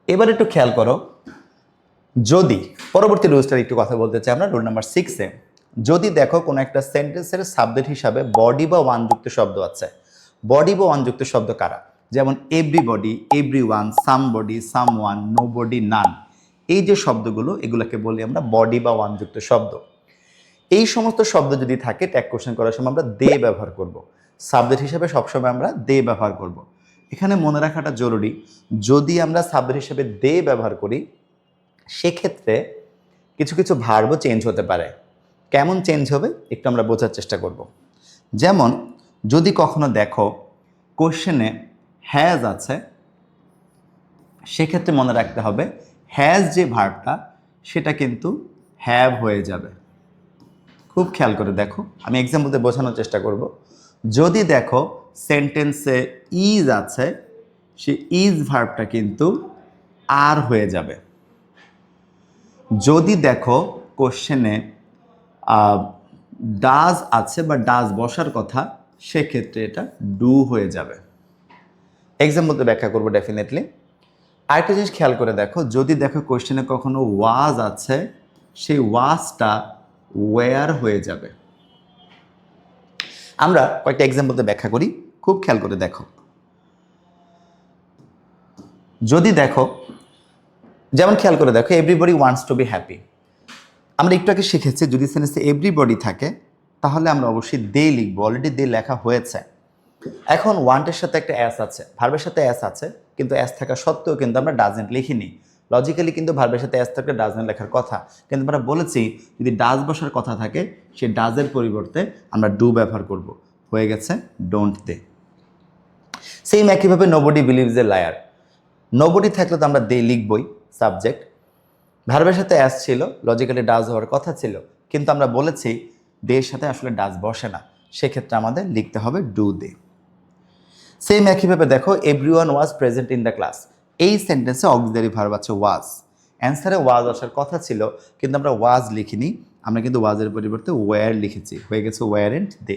এবার একটু খেয়াল করো, যদি পরবর্তী রুলসটার একটু কথা বলতে চাই আমরা, রুল নাম্বার 6-এ যদি দেখো কোনো একটা সেন্টেন্সের সাবজেক্ট হিসাবে বডি বা ওয়ান যুক্ত শব্দ আছে, বডি বা ওয়ান যুক্ত শব্দ কারা? যেমন everybody, everyone, somebody, someone, nobody, none, এই যে শব্দগুলো এগুলোকে বলি আমরা বডি বা ওয়ান যুক্ত শব্দ। এই সমস্ত শব্দ যদি থাকে ট্যাগ কোশ্চেন করার সময় আমরা দে ব্যবহার করব। সাবজেক্ট হিসেবে সবসময় আমরা দে ব্যবহার করব। এখানে মনে রাখাটা জরুরি, যদি আমরা সাবজেক্ট হিসেবে দে ব্যবহার করি সেক্ষেত্রে কিছু কিছু ভার্বও চেঞ্জ হতে পারে। কেমন চেঞ্জ হবে একটু আমরা বোঝার চেষ্টা করব। যেমন যদি কখনো দেখো কোশ্চেনে হ্যাজ আছে, সেক্ষেত্রে মনে রাখতে হবে হ্যাজ যে ভার্বটা সেটা কিন্তু হ্যাভ হয়ে যাবে। খুব খেয়াল করে দেখো, আমি এক্সাম্পল দিয়ে বোঝানোর চেষ্টা করব। যদি দেখো সেন্টেন্সে ইজ আছে, সে ইজ ভার্বটা কিন্তু আর হয়ে যাবে। যদি দেখো কোশ্চেনে ডাজ আছে বা ডাজ বসার কথা, সেক্ষেত্রে এটা ডু হয়ে যাবে। এক্সাম্পল দিয়ে ব্যাখ্যা করবো ডেফিনেটলি। আরেকটা জিনিস খেয়াল করে দেখো, যদি দেখো কোশ্চেনে কখনো ওয়াজ আছে, সেই ওয়াজটা ওয়্যার হয়ে যাবে। আমরা কয়েকটা এক্সাম্পল দিয়ে ব্যাখ্যা করি, খুব খেয়াল করে দেখো। যদি দেখো, যেমন খেয়াল করে দেখো everybody wants to be happy, আমরা একটু আগে শিখেছি যদি সেন্টেন্সে এভরিবডি থাকে তাহলে আমরা অবশ্যই দে লিখবো, অলরেডি দে লেখা হয়েছে। এখন ওয়ান্টের সাথে একটা অ্যাস আছে, ভার্বের সাথে অ্যাস আছে, কিন্তু অ্যাস থাকা সত্ত্বেও কিন্তু আমরা ডাজেন্ট লিখিনি। লজিক্যালি কিন্তু ভার্বের সাথে অ্যাস থাকলে ডাজেন্ট লেখার কথা, কিন্তু আমরা বলেছি যদি ডাজ বসার কথা থাকে সেই ডাজের পরিবর্তে আমরা ডু ব্যবহার করব। হয়ে গেছে ডোন্ট দে। সেম একইভাবে nobody believes a liar, nobody থাকলে তো আমরা দে লিখবই সাবজেক্ট, ভার্বের সাথে অ্যাস ছিল, লজিক্যালি ডাজ হওয়ার কথা ছিল, কিন্তু আমরা বলেছি দের সাথে আসলে ডাজ বসে না, সেক্ষেত্রে আমাদের লিখতে হবে ডু দে। সেম একইভাবে দেখো everyone was present in the class, এই সেন্টেন্সে অক্সিলারি ভার্ব আছে ওয়াজ, অ্যান্সারে ওয়াজ আসার কথা ছিল কিন্তু আমরা ওয়াজ লিখিনি, আমরা কিন্তু ওয়াজের পরিবর্তে ওয়্যার লিখেছি, হয়ে গেছে ওয়্যার এন্ড দে।